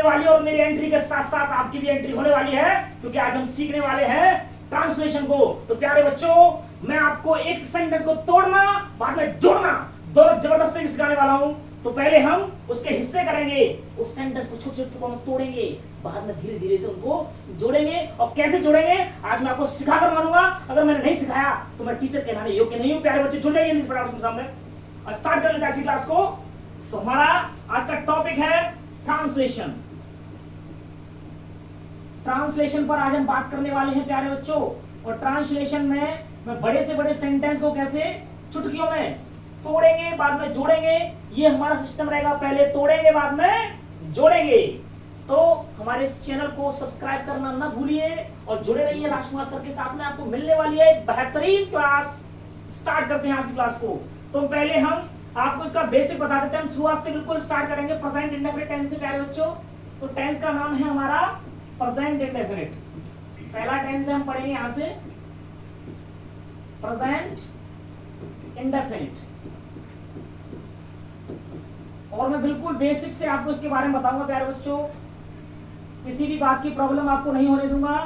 होने वाली है और मेरी एंट्री के साथ साथ आपकी भी एंट्री होने वाली है, क्योंकि आज हम सीखने वाले हैं ट्रांसलेशन को। तो प्यारे बच्चों, मैं आपको एक सेंटेंस को तोड़ना बाद में जोड़ना दोनों जबरदस्त तरीके से सिखाने वाला हूं। तो पहले हम उसके हिस्से करेंगे, उस सेंटेंस को छोटे छोटे टुकड़ों में तोड़ेंगे, बाद में धीरे धीरे से उनको जोड़ेंगे। और कैसे जोड़ेंगे आज मैं आपको सिखा कर मानूंगा। अगर मैंने नहीं सिखाया तो मैं टीचर कहलाने योग्य नहीं हूं। प्यारे बच्चे जुड़ जाइए फटाफट सामने और स्टार्ट कर लेते हैं आज की क्लास को। तो हमारा आज का टॉपिक है ट्रांसलेशन। ट्रांसलेशन पर आज हम बात करने वाले हैं प्यारे बच्चों। और ट्रांसलेशन में मैं बड़े से बड़े सेंटेंस को कैसे चुटकियों में तोड़ेंगे बाद में जोड़ेंगे, ये हमारा सिस्टम रहेगा। पहले तोड़ेंगे बाद में जोड़ेंगे। तो हमारे इस चैनल को सब्सक्राइब करना ना भूलिए और जुड़े रहिए राजकुमार सर के साथ में। आपको मिलने वाली है एक बेहतरीन क्लास। स्टार्ट करते हैं आज की क्लास को। तो पहले हम आपको इसका बेसिक बता देते हैं। हम शुरुआत से बिल्कुल स्टार्ट करेंगे प्रेजेंट इंडेफिनिट टेंस से प्यारे बच्चों। तो टेंस का नाम है हमारा प्रेजेंट इंडेफिनिट। पहला टेंस हम पढ़ेंगे यहां से प्रेजेंट इंडेफिनिट। और मैं बिल्कुल बेसिक से आपको इसके बारे में बताऊंगा प्यारे बच्चों। किसी भी बात की प्रॉब्लम आपको नहीं होने दूंगा।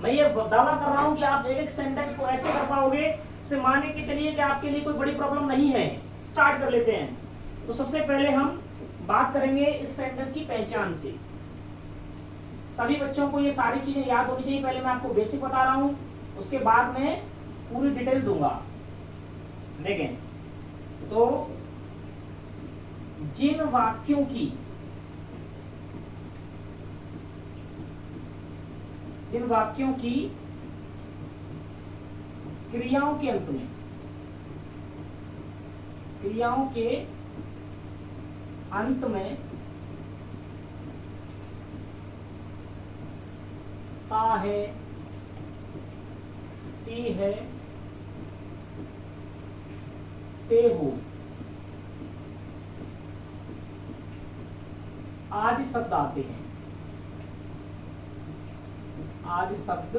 मैं ये दावा कर रहा हूं कि आप एक एक सेंटेंस को ऐसे कर पाओगे से मान के चलिए कि आपके लिए कोई बड़ी प्रॉब्लम नहीं है। स्टार्ट कर लेते हैं। तो सबसे पहले हम बात करेंगे इस सेंटेंस की पहचान से। सभी बच्चों को ये सारी चीजें याद होनी चाहिए। पहले मैं आपको बेसिक बता रहा हूं, उसके बाद में पूरी डिटेल दूंगा। देखें तो जिन वाक्यों की क्रियाओं के अंत में ता है, ती है, ते हो आदि शब्द आते हैं। आदि शब्द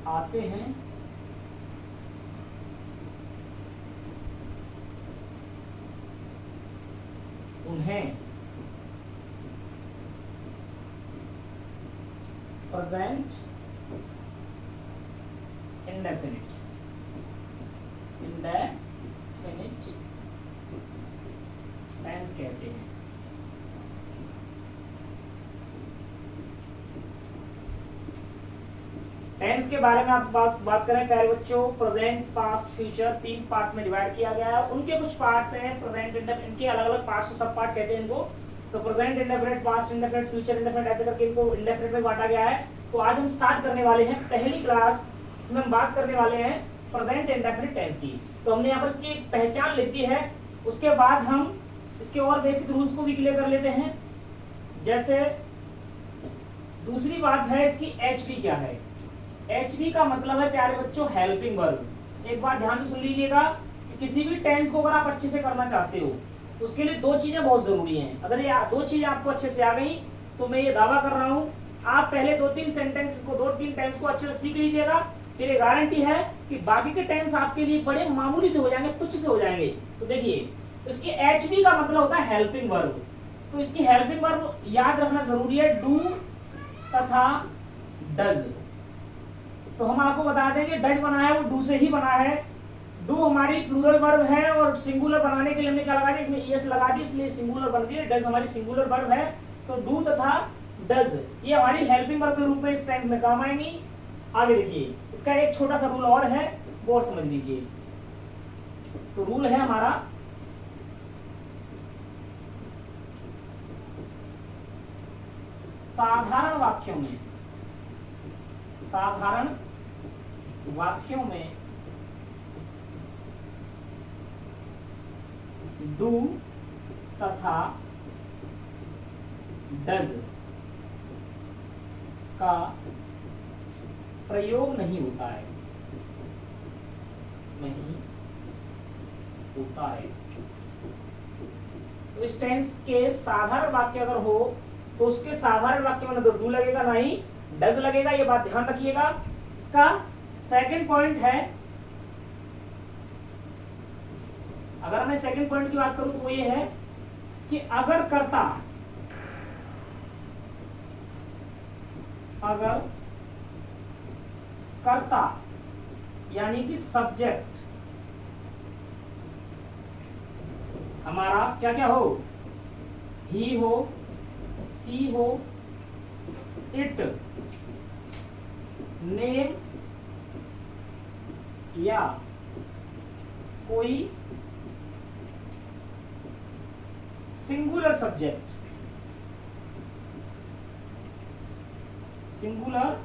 आते हैं उन्हें प्रेजेंट इंडेफिनिट टेंस कहते हैं। टेंस के बारे में आप बात करें प्यारे बच्चों, प्रेजेंट, पास्ट, फ्यूचर तीन पार्ट्स में डिवाइड किया गया है। उनके कुछ पार्ट्स हैं प्रेजेंट इंडेफिनिट, इनके अलग अलग पार्ट्स, सब पार्ट कहते हैं इनको। तो present indefinite, past indefinite, future indefinite ऐसे करके इनको इंडेफिनिट में बांटा गया है। तो आज हम स्टार्ट करने वाले हैं पहली क्लास, इसमें हम बात करने वाले हैं प्रेजेंट इंडेफिनिट टेंस की। तो हमने यहाँ पर इसकी पहचान लिखी है। उसके बाद हम इसके और बेसिक रूल्स को भी क्लियर कर लेते हैं। जैसे दूसरी बात है इसकी एचवी क्या है। एचवी का मतलब है प्यारे बच्चों हेल्पिंग वर्ब। एक बात ध्यान से सुन लीजिएगा कि किसी भी टेंस को अगर आप अच्छे से करना चाहते हो तो उसके लिए दो चीजें बहुत जरूरी हैं। अगर ये दो चीजें आपको अच्छे से आ गई तो मैं ये दावा कर रहा हूँ आप पहले दो तीन टेंस को अच्छे से सीख लीजिएगा। फिर ये गारंटी है कि बाकी के टेंस आपके लिए बड़े मामूली से हो जाएंगे, तुच्छ से हो जाएंगे। तो देखिए तो इसकी एचवी का मतलब होता है हेल्पिंग वर्ब। तो इसकी हेल्पिंग वर्ब याद रखना जरूरी है, डू तथा डज। तो हम आपको बता दें कि डज बना है वो डू से ही बना है। डू हमारी प्लूरल वर्ब है और सिंगुलर बनाने के लिए हमने क्या लगा दिया, इसमें ईएस लगा दी, इसलिए सिंगुलर बन गई। डज हमारी सिंगुलर वर्ब है। तो डू तथा डज ये हमारी हेल्पिंग वर्ब के रूप में इस टेंस में काम आएंगी। आगे देखिए इसका एक छोटा सा रूल और है, वो और समझ लीजिए। तो रूल है हमारा साधारण वाक्यों में डू तथा डज का प्रयोग नहीं होता है। तो इस टेंस के साधारण वाक्य अगर हो तो उसके साधारण वाक्य में ना डू लगेगा ना ही डज लगेगा। ये बात ध्यान रखिएगा। इसका सेकंड पॉइंट है, अगर मैं सेकंड पॉइंट की बात करूं तो वो ये है कि अगर कर्ता अगर कर्ता यानी कि सब्जेक्ट हमारा क्या क्या हो, ही हो, सी हो, इट, नेम या कोई सिंगुलर सब्जेक्ट, सिंगुलर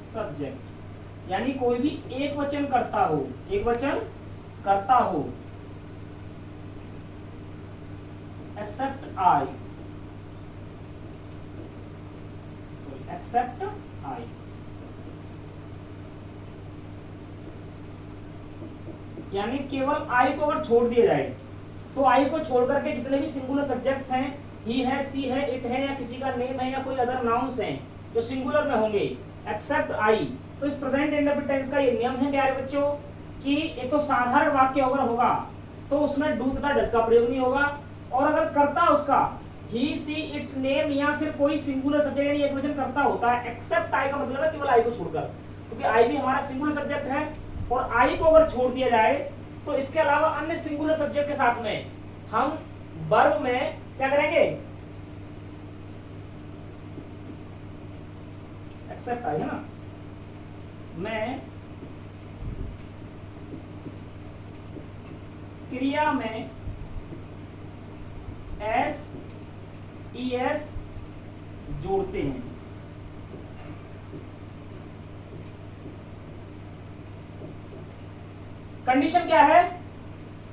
सब्जेक्ट यानी कोई भी एक वचन करता हो, एक वचन करता हो, एक्सेप्ट आई, एक्सेप्ट आई, यानी केवल आई को अगर छोड़ दिया जाए तो आई को छोड़ करके जितने भी सिंगुलर सब्जेक्ट्स हैं, ही है, सी है, इट है या किसी का नेम है या कोई अदर नाउन्स हैं जो सिंगुलर में होंगे, एक्सेप्ट आई। तो इस प्रेजेंट इंडेफिनिट टेंस का ये नियम है प्यारे बच्चों कि एक तो साधारण वाक्य अगर होगा तो उसमें डू तथा डज का प्रयोग नहीं होगा, और अगर करता उसका ही, सी, इट, नेम या फिर कोई सिंगुलर सब्जेक्ट यानी एक वचन करता होता है, एक्सेप्ट आई का मतलब है केवल आई को छोड़कर, क्योंकि आई भी हमारा सिंगुलर सब्जेक्ट है और आई को अगर छोड़ दिया जाए तो इसके अलावा अन्य सिंगुलर सब्जेक्ट के साथ में हम वर्ब में क्या करेंगे, एक्सेप्ट आई है ना, मैं क्रिया में एस, ई, एस जोड़ते हैं। कंडीशन क्या है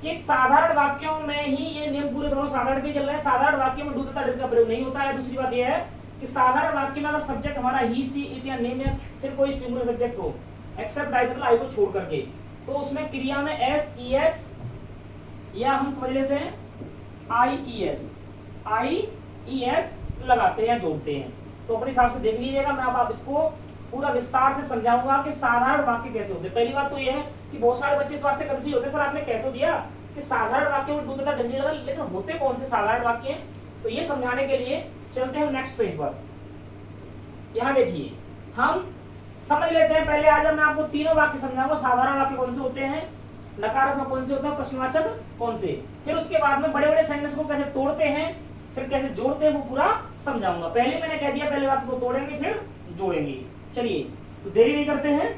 कि साधारण वाक्यों में ही ये नियम पूरे दोनों साधारण के चल रहे हैं, साधारण वाक्यों में डू तथा डज का प्रयोग नहीं होता है। दूसरी बात यह है कि साधारण वाक्य में अगर सब्जेक्ट हमारा ही, सी, इट या नेम या फिर कोई सिंगुलर सब्जेक्ट हो, एक्सेप्ट आई मतलब आई को छोड़ करके, तो उसमें क्रिया में एस, ई, एस या हम समझ लेते हैं आई, ई, एस, आई, ई, एस लगाते हैं या जोड़ते हैं। तो अपने हिसाब से देख लीजिएगा, मैं अब आप इसको पूरा विस्तार से समझाऊंगा कि साधारण वाक्य कैसे होते हैं। पहली बात तो यह है कि बहुत सारे बच्चे इस बात से कंफ्यूज होते हैं, सर आपने कह तो दिया कि साधारण वाक्य में डू तथा डज नहीं लगा, लेकिन होते कौन से साधारण वाक्य हैं? तो ये समझाने के लिए चलते हैं नेक्स्ट पेज पर। यहाँ देखिए हम समझ लेते हैं, पहले आज मैं आपको तीनों वाक्य समझाऊंगा, साधारण वाक्य कौन से होते हैं, नकारात्मक कौन से होते हैं, प्रश्नवाचक कौन से, फिर उसके बाद में बड़े बड़े सेंटेंस को कैसे तोड़ते हैं, फिर कैसे जोड़ते हैं वो पूरा समझाऊंगा। पहले मैंने कह दिया पहले वाक्य को तोड़ेंगे फिर जोड़ेंगे। चलिए तो देरी नहीं करते हैं,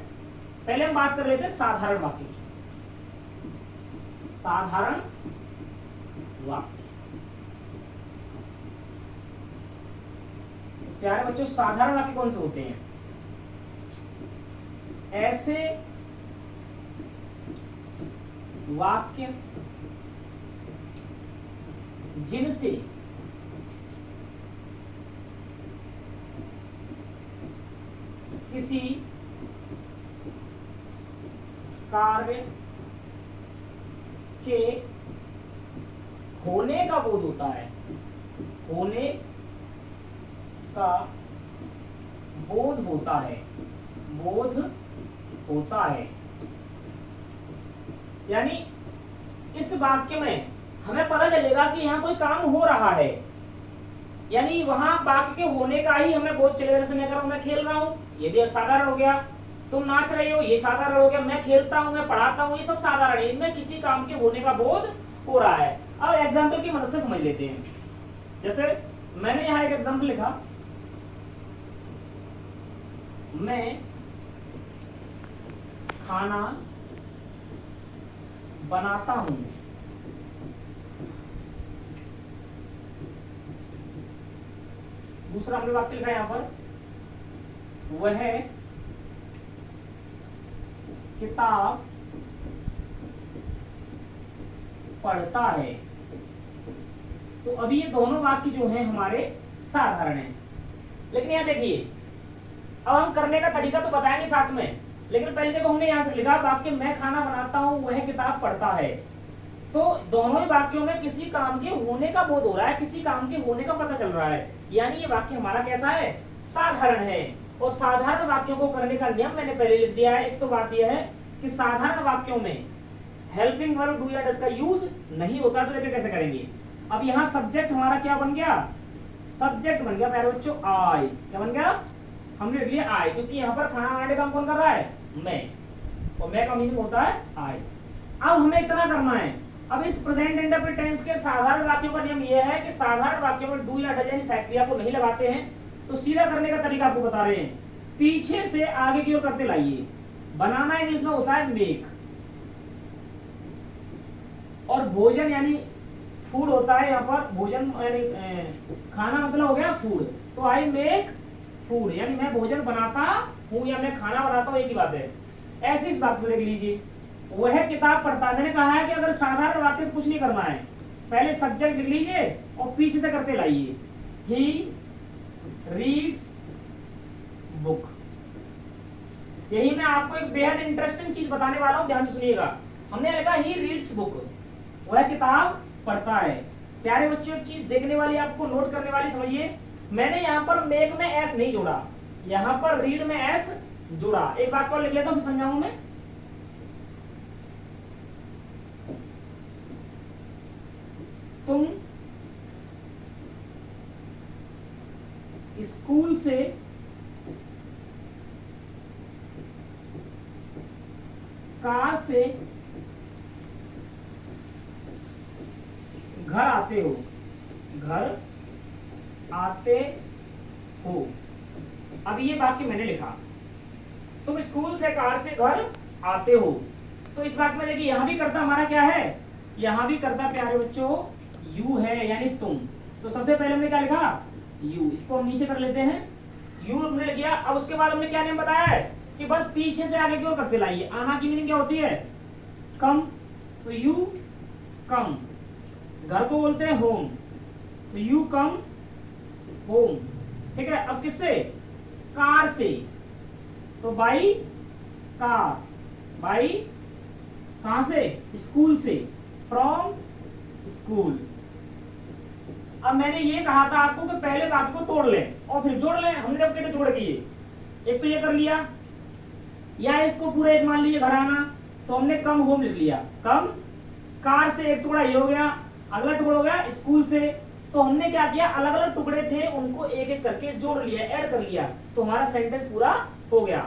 पहले हम बात कर लेते हैं साधारण वाक्य की। साधारण वाक्य, प्यारे बच्चों साधारण वाक्य कौन से होते हैं? ऐसे वाक्य जिनसे किसी कार्य के होने का बोध होता है, होने का बोध होता है, बोध होता है, यानी इस वाक्य में हमें पता चलेगा कि यहाँ कोई काम हो रहा है, यानी वहां वाक्य के होने का ही हमें बोध चलेगा। जैसे मैं कह रहा हूं मैं खेल रहा हूं, ये भी साधारण हो गया, तुम नाच रही हो ये साधारण हो गया, मैं खेलता हूं, मैं पढ़ाता हूं, ये सब साधारण है, इनमें किसी काम के होने का बोध हो रहा है। अब एग्जाम्पल की मदद से समझ लेते हैं। जैसे मैंने यहाँ एक एग्जाम्पल लिखा, मैं खाना बनाता हूं, दूसरा हमने वाक्य लिखा यहां पर, वह किताब पढ़ता है। तो अभी ये दोनों वाक्य जो हैं हमारे साधारण हैं, लेकिन यहाँ देखिए अब हम करने का तरीका तो बताएंगे साथ में, लेकिन पहले देखो हमने यहाँ से लिखा वाक्य मैं खाना बनाता हूँ वह किताब पढ़ता है, तो दोनों ही वाक्यों में किसी काम के होने का बोध हो रहा है, किसी काम के होने का पता चल रहा है, यानी ये वाक्य हमारा कैसा है, साधारण है। और साधारण वाक्यों को करने का नियम मैंने पहले लिख दिया है। एक तो बात यह है कि साधारण वाक्यों में हेल्पिंग वर्ब डू या डज का यूज नहीं होता, तो देखिए कैसे करेंगे। अब यहाँ सब्जेक्ट हमारा क्या बन गया, सब्जेक्ट बन गया प्यारे बच्चों आई, क्या बन गया हमने लिख लिया आई, क्योंकि यहाँ पर खाना बनाने का काम कौन कर रहा है, मैं, और मैं का मीनिंग होता है आई। अब हमें इतना करना है, अब इस प्रेजेंट इंडेफिनिट टेंस के साधारण वाक्यों का नियम यह है कि साधारण वाक्यों में डू या डज यानी सहायक क्रिया को नहीं लगाते हैं, तो सीधा करने का तरीका आपको बता रहे हैं, पीछे से आगे की ओर करते लाइए। बनाना इंग्लिश में होता है मेक, और भोजन यानी फूड होता है, यहाँ पर भोजन यानी खाना मतलब हो गया फूड, तो आई मेक फूड यानी मैं भोजन बनाता हूँ या मैं खाना बनाता हूँ, एक ही बात है। ऐसे इस बात को देख लीजिए, वह किताब पढ़ता है। मैंने कहा है कि अगर साधारण वाक्य तो कुछ नहीं करना है, पहले सब्जेक्ट लिख लीजिए और पीछे से करते लाइए, ही रीड्स बुक। यही मैं आपको एक बेहद इंटरेस्टिंग चीज बताने वाला हूं, ध्यान से सुनिएगा। हमने लिखा ही रीड्स बुक, वह किताब पढ़ता है। प्यारे बच्चों, एक चीज देखने वाली, आपको नोट करने वाली समझिए, मैंने यहाँ पर मेक में एस नहीं जोड़ा, यहाँ पर रीड में एस जोड़ा। एक बात को लिख लेता हूं, समझाऊं मैं। तुम स्कूल से कार से घर आते हो, घर आते हो। अब ये वाक्य मैंने लिखा, तुम स्कूल से कार से घर आते हो, तो इस वाक्य में देखिए यहां भी करता हमारा क्या है, यहां भी करता प्यारे बच्चों यू है, यानी तुम। तो सबसे पहले हमने क्या लिखा, यू, इसको हम नीचे कर लेते हैं, यू हमने लिख दिया। अब उसके बाद हमने क्या नियम बताया है कि बस पीछे से आगे की ओर करते लाइए। आना की मीनिंग क्या होती है, कम, तो यू कम। घर को बोलते हैं होम, तो यू कम होम, ठीक है। अब किससे, कार से, तो बाई कार, बाई कहां से, स्कूल से, फ्रॉम स्कूल। अब मैंने ये कहा था आपको कि पहले वाक्य को तोड़ लें और फिर जोड़ लें, हमने जब कहते जोड़ किए, एक तो ये कर लिया, या इसको पूरा एक मान लीजिए घर आना, तो हमने कम होम लिख लिया, कम कार से, एक टुकड़ा ये हो गया, अगला टुकड़ा हो गया स्कूल से। तो हमने क्या किया, अलग अलग टुकड़े थे उनको एक एक करके जोड़ लिया, ऐड कर लिया, तो हमारा सेंटेंस पूरा हो गया।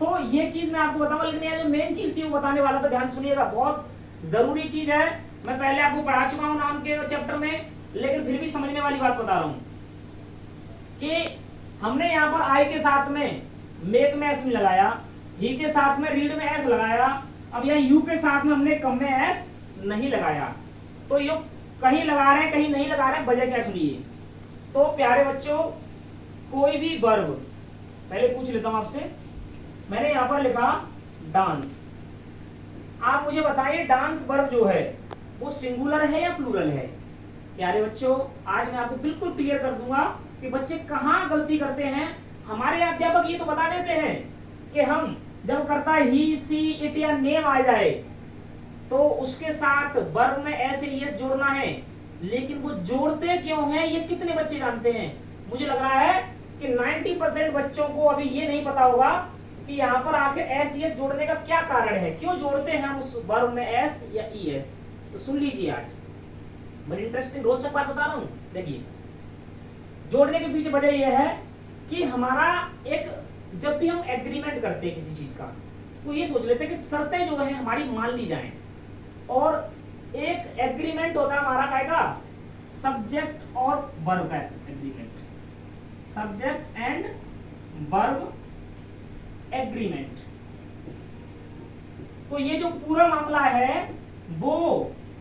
तो ये चीज मैं आपको बताऊंगा, लेकिन जो मेन चीज थी वो बताने वाला, तो ध्यान सुनिएगा, बहुत जरूरी चीज है। मैं पहले आपको पढ़ा चुका हूं नाम के चैप्टर में, लेकिन फिर भी समझने वाली बात बता रहा हूं कि हमने यहाँ पर आई के साथ में मेक में एस नहीं लगाया, ही के साथ में रीड में एस लगाया, अब यहाँ यू के साथ में हमने कम में एस नहीं लगाया। तो ये कहीं लगा रहे हैं कहीं नहीं लगा रहे हैं, वजह क्या सुनिए। तो प्यारे बच्चों, कोई भी वर्ब, पहले पूछ लेता हूं आपसे, मैंने यहां पर लिखा डांस, आप मुझे बताइए डांस वर्ब जो है वो सिंगुलर है या प्लूरल है। प्यारे बच्चों, आज मैं आपको बिल्कुल क्लियर कर दूंगा कि बच्चे कहां गलती करते हैं। हमारे अध्यापक ये तो बता देते हैं कि हम जब करता है ही सी इट या नेम आ जाए तो उसके साथ वर्ब में ऐसे यस जोड़ना है, लेकिन वो जोड़ते क्यों हैं ये कितने बच्चे जानते हैं। मुझे लग रहा है कि 90% बच्चों को अभी ये नहीं पता होगा कि यहाँ पर आखिर एस यस जोड़ने का क्या कारण है, क्यों जोड़ते हैं हम उस वर्ब में एस या ई एस। तो सुन लीजिए, आज बड़ी इंटरेस्टिंग रोचक बात बता रहा हूं। देखिए, जोड़ने के पीछे वजह यह है कि हमारा एक, जब भी हम एग्रीमेंट करते हैं किसी चीज का, तो ये सोच लेते हैं कि शर्तें जो है हमारी मान ली जाएं, और एक एग्रीमेंट होता है हमारा काय का, सब्जेक्ट और वर्ब का agreement, subject and verb agreement. तो ये जो पूरा मामला है वो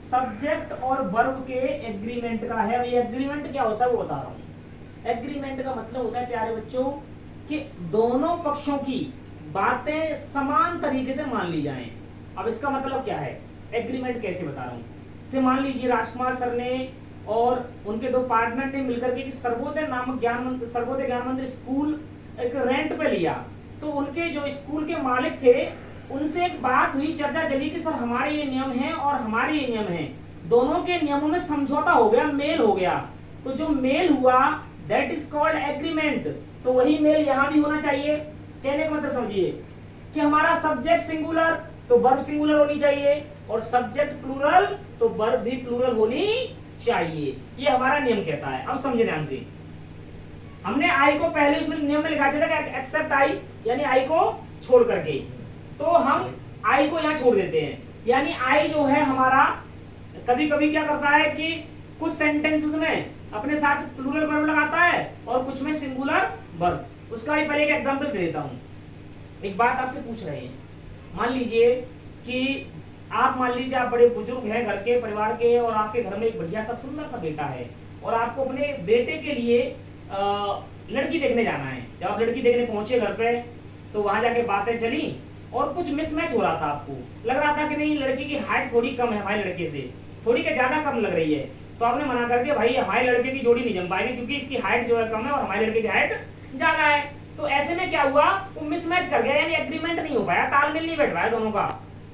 सब्जेक्ट और वर्ब के एग्रीमेंट का है। ये एग्रीमेंट क्या होता है वो बता रहा हूं। एग्रीमेंट का मतलब होता है प्यारे बच्चों कि दोनों पक्षों की बातें समान तरीके से मान ली जाएं। अब इसका मतलब क्या है, एग्रीमेंट कैसे बता रहा हूं। जैसे मान लीजिए राजकुमार सर ने और उनके दो पार्टनर ने मिलकर के सर्वोदय नामक सर्वोदय ज्ञान मंदिर स्कूल एक रेंट पे लिया, तो उनके जो स्कूल के मालिक थे उनसे एक बात हुई, चर्चा चली कि सर हमारे ये नियम हैं और हमारे ये नियम हैं, दोनों के नियमों में समझौता हो गया, मेल हो गया। तो जो मेल हुआ दैट इज कॉल्ड एग्रीमेंट। तो वही मेल यहाँ भी होना चाहिए। कहने का मतलब समझिए कि हमारा सब्जेक्ट सिंगुलर तो वर्ब सिंगुलर होनी चाहिए, और सब्जेक्ट प्लूरल तो वर्ब भी प्लूरल होनी चाहिए। ये हमारा नियम कहता है। अब समझे ध्यान से, हमने आई को पहले उसमें नियम में लिखा दिया था कि एक्सेप्ट आई, यानी आई को छोड़ करके, तो हम आई को यहाँ छोड़ देते हैं, यानी आई जो है हमारा कभी कभी क्या करता है कि कुछ सेंटेंसेस में अपने साथ प्लूरल वर्ब लगाता है और कुछ में सिंगुलर वर्ब। उसका भी पहले एक एग्जांपल दे देता हूँ। एक बात आपसे पूछ रहे हैं, मान लीजिए कि आप बड़े बुजुर्ग हैं घर के, परिवार के, और आपके घर में एक बढ़िया सा सुंदर सा बेटा है और आपको अपने बेटे के लिए लड़की देखने जाना है। जब आप लड़की देखने पहुंचे घर पे तो वहां जाके बातें चली और कुछ मिसमैच हो रहा था, आपको लग रहा था कि नहीं लड़की की हाइट थोड़ी कम है हमारे लड़के से, थोड़ी के ज्यादा कम लग रही है, तो आपने मना कर दिया भाई हमारे लड़के की जोड़ी नहीं जम पाएगी क्योंकि इसकी हाइट जो है कम है और हमारे लड़के की हाइट ज्यादा है। तो ऐसे में क्या हुआ, वो मिसमैच कर गया, यानी एग्रीमेंट नहीं हो पाया, तालमेल नहीं बैठ पाया दोनों का।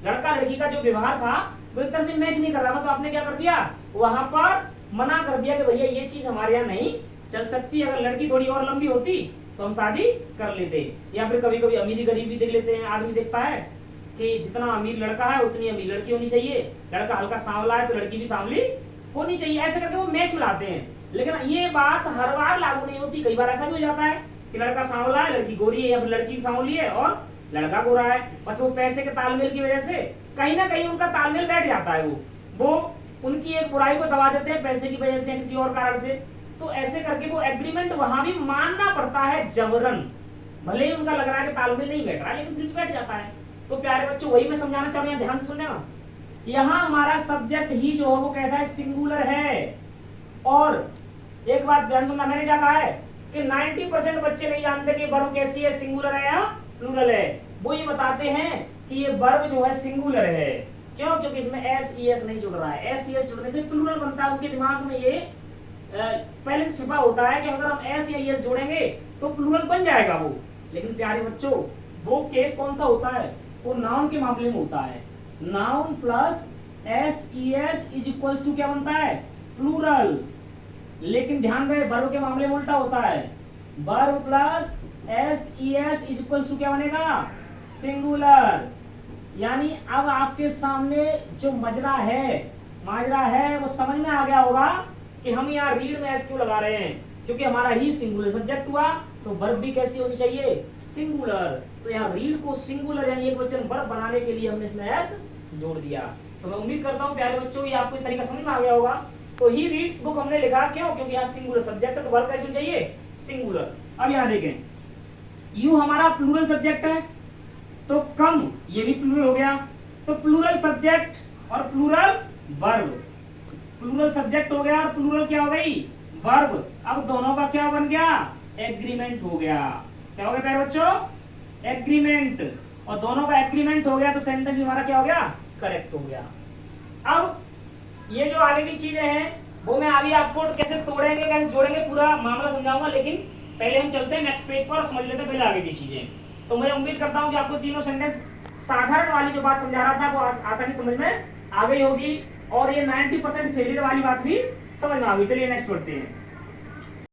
लड़का लड़की का जो व्यवहार था वो एक तरह से मैच नहीं कर रहा था, तो आपने क्या कर दिया, वहां पर मना कर दिया कि भैया ये चीज हमारे यहाँ नहीं चल सकती, अगर लड़की थोड़ी और लंबी होती तो हम शादी कर लेते। या फिर कभी कभी अमीरी गरीबी देख लेते हैं, आदमी देखता है कि जितना अमीर लड़का है उतनी अमीर लड़की होनी चाहिए, लड़का हल्का सांवला है तो लड़की भी सांवली होनी चाहिए, ऐसे करके वो मैच मिलाते हैं। लेकिन ये बात हर बार लागू नहीं होती, कई बार ऐसा भी हो जाता है कि लड़का सांवला है, लड़की गोरी है, या फिर लड़की सांवली है और लड़का गोरा है, बस वो पैसे के तालमेल की वजह से कहीं ना कहीं उनका तालमेल बैठ जाता है, वो उनकी एक बुराई को दबा देते हैं पैसे की वजह से, किसी और कारण से। तो ऐसे करके वो एग्रीमेंट वहां भी मानना पड़ता है जबरन, भले ही उनका लग रहा है कि तालमेल नहीं बैठ रहा है लेकिन फिर भी बैठ जाता है। तो प्यारे बच्चों वही मैं समझाना चाह रहा हूं, ध्यान से सुनने ना, यहाँ हमारा सब्जेक्ट ही जो है वो कैसा है, सिंगुलर है। और एक बात ध्यान सुनना, मैंने क्या कहा है कि 90% बच्चे नहीं जानते कि वर्ब कैसी है, सिंगुलर है या प्लूरल है। वो ये बताते हैं कि ये वर्ब जो है सिंगुलर है, क्यों, क्योंकि इसमें एस ई एस नहीं जुड़ रहा है, एस ई एस जुड़ने से प्लूरल बनता है। उनके दिमाग में ये पहले से छिपा होता है कि अगर हम एस या एस जोड़ेंगे तो प्लूरल बन जाएगा वो। लेकिन प्यारे बच्चों वो केस कौन सा होता है, वो नाउन के मामले में होता है। Noun plus S E S is equals to क्या बनता है, प्लूरल। लेकिन ध्यान रहे वर्ब के मामले में उल्टा होता है, verb plus S E S is equals to क्या बनेगा, सिंगुलर। यानी अब आपके सामने जो माजरा है वो समझ में आ गया होगा कि हम यहाँ रीड में एस क्यों लगा रहे हैं, क्योंकि हमारा ही सिंगुलर सब्जेक्ट हुआ तो वर्ब भी कैसी होनी चाहिए, सिंगुलर। तो यहाँ रीड को सिंगुलर यानी एक वचन वर्ब बनाने के लिए हमने इसमें एस जोड़ दिया। तो मैं उम्मीद करता हूँ प्यारे बच्चों ये आपको तरीका समझ में आ गया होगा। तो ही रीड्स बुक हमने लिखा क्यों, क्योंकि यहाँ सिंगुलर सब्जेक्ट है तो वर्ब कैसी होनी चाहिए, सिंगुलर। अब यहाँ देखें, यू हमारा प्लूरल सब्जेक्ट है तो कम ये भी प्लूरल हो गया, तो प्लूरल सब्जेक्ट और प्लूरल वर्ब, प्लूरल सब्जेक्ट हो गया और प्लूरल क्या हो गई, वर्ब। अब दोनों का क्या बन गया, एग्रीमेंट हो गया। क्या हो गया प्यारे बच्चों, एग्रीमेंट। और दोनों का एग्रीमेंट हो गया तो सेंटेंस हमारा क्या हो गया, करेक्ट हो गया। अब ये जो आगे की चीजें हैं वो मैं अभी आपको कैसे तोड़ेंगे कैसे जोड़ेंगे पूरा मामला समझाऊंगा, लेकिन पहले हम चलते हैं नेक्स्ट पेज पर और समझ लेते हैं पहले आगे की चीजें। तो मैं उम्मीद करता हूं कि आपको तीनों सेंटेंस साधारण वाली जो बात समझा रहा था वो आसानी समझ में आ गई होगी और ये 90% फेलियर वाली बात भी समझ में आ गई। चलिए नेक्स्ट पढ़ते हैं।